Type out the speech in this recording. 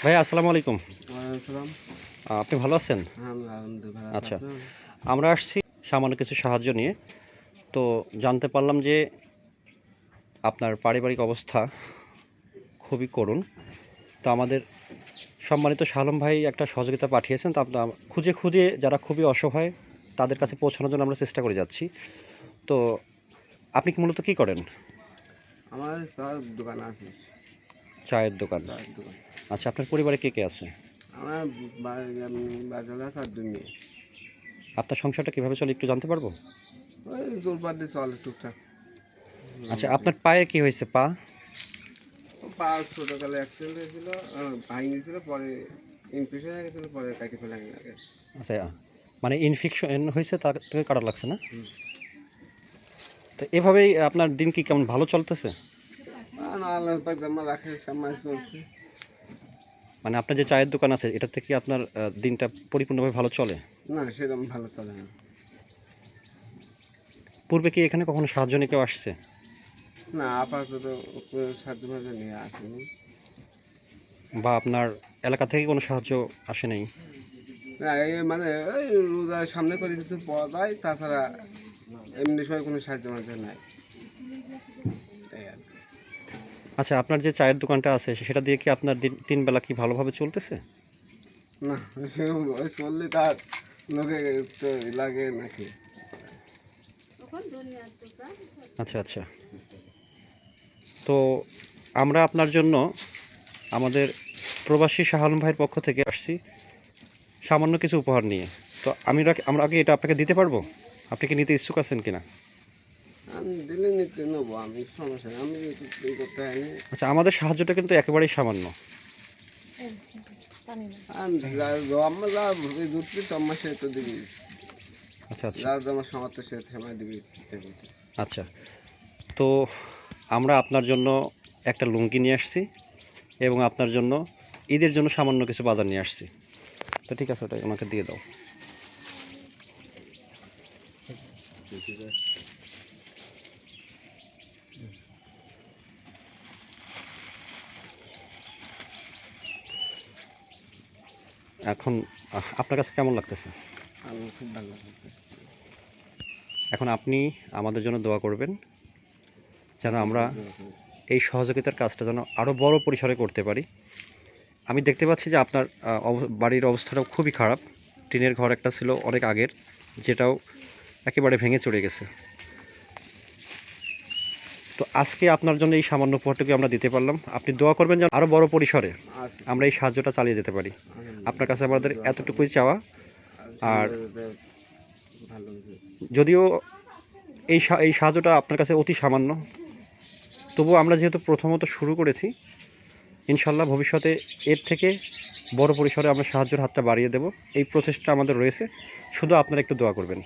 ভাইয়া আসসালামু আলাইকুম। ওয়ালাইকুম আসসালাম। আপনি ভালো আছেন? হ্যাঁ, আলহামদুলিল্লাহ ভালো আছি। আচ্ছা, আপনি? আমরা আসছি সামান্য কিছু সাহায্য নিয়ে। তো জানতে পারলাম যে আপনার পারিবারিক অবস্থা খুবই করুণ। তো আমাদের সম্মানিত শাহ আলম ভাই একটা সহযোগিতা পাঠিয়েছেন। তো খুঁজে, খুঁজে যারা খুবই অসহায় তাদের কাছে পৌঁছানোর জন্য আমরা চেষ্টা করে যাচ্ছি। তো আপনি কি মূলত কী করেন? আমার চার দোকান আছে। চায়ের দোকান। চায়ের দোকান। আচ্ছা, আপনার পরিবারে কে, কে আছে? আমার বাজার আছে আর 2 মেয়ে। আপনার সংসারটা কীভাবে চলে একটু জানতে পারবো? ওই দোলপাট দিয়ে চলে টুকটাক। আচ্ছা, আপনার পায়ে কি হয়েছে পা? পা ছোটোকালে অ্যাক্সিডেন্ট হয়েছিল, ভাঙি গেছিলো, পরে ইনফেকশন হয়ে গেছিলো, পরে কাটি ফেলে আগে। আচ্ছা, মানে ইনফেকশন হয়েছে তার থেকে কাটা লাগছে না? তো এভাবেই আপনার দিন কি কেমন ভালো চলতেছে? না, আল্লাহ পাক জামা রাখে, সামাই চলছে। মানে আপনার যে চায়ের দোকান আছে এটা থেকে আপনার দিনটা পরিপূর্ণভাবে ভালো চলে? না, সেরকম ভালো চলে না। পূর্বে কি এখানে কখনো সাহায্য নিয়ে কেউ আসছে? না, আপাতত কোনো সাহায্য ফাহায্য নিয়ে আসেনি। বা আপনার এলাকা থেকে কোনো সাহায্য আসে নাই? না, এই মানে ওই রোজার সামনে করে কিছু পাওয়া যায়, তাছাড়া এমনি সময় কোনো সাহায্য মাঝে নাই। তাই আর কি। আচ্ছা, আপনার যে চায়ের দোকানটা আছে সেটা দিয়ে কি আপনার দিন তিন বেলা কি ভালোভাবে চলতেছে? না, সেরকম ওই চললে তার লোকে তো লাগে নাকি। আচ্ছা, আচ্ছা। তো আমরা আপনার জন্য আমাদের প্রবাসী শাহ আলম ভাইয়ের পক্ষ থেকে আসছি সামান্য কিছু উপহার নিয়ে। তো আমরা আগে এটা আপনাকে দিতে পারবো? আপনি কি নিতে ইচ্ছুক আছেন কিনা? আমি দিলে নিতে নেবো, আমি সমস্যা নেই, আমি এই করতে হয়নি। আচ্ছা, আমাদের সাহায্যটা কিন্তু একেবারেই সামান্য। আমি আমার যা ঘুরতে চম্মা সে তো দিবি, আচ্ছা, আচ্ছা, যা আমার সামর্থ্য সে থেমা দিবি। আচ্ছা। তো আমরা আপনার জন্য একটা লুঙ্গি নিয়ে আসছি এবং আপনার জন্য ঈদের জন্য সামান্য কিছু বাজার নিয়ে আসছি। তো ঠিক আছে, ওটা আমাকে দিয়ে দাও। এখন আপনার কাছে কেমন লাগতেছে? আমার খুব ভালো লাগছে। এখন আপনি আমাদের জন্য দোয়া করবেন যেন আমরা এই সহযোগিতার কাজটা যেন আরও বড় পরিসরে করতে পারি। আমি দেখতে পাচ্ছি যে আপনার বাড়ির অবস্থাটাও খুবই খারাপ। টিনের ঘর একটা ছিল অনেক আগের, যেটাও একেবারে ভেঙে চলে গেছে। তো আজকে আপনার জন্য এই সামান্য উপহারটুকু আমরা দিতে পারলাম। আপনি দোয়া করবেন যেন আরও বড় পরিসরে আচ্ছা, আমরা এই সাহায্যটা চালিয়ে যেতে পারি। আপনার কাছে আমাদের আলহামদুলিল্লাহ। এতটুকুই চাওয়া। আর ভালো হয়েছে। যদিও এই সাহায্যটা আপনার কাছে অতি সামান্য, তবুও আমরা যেহেতু প্রথমত শুরু করেছি, ইনশাল্লাহ ভবিষ্যতে এর থেকে বড় পরিসরে আমরা সাহায্যের হাতটা বাড়িয়ে দেব। এই প্রচেষ্টা আমাদের রয়েছে, শুধু আপনারা একটু দোয়া করবেন।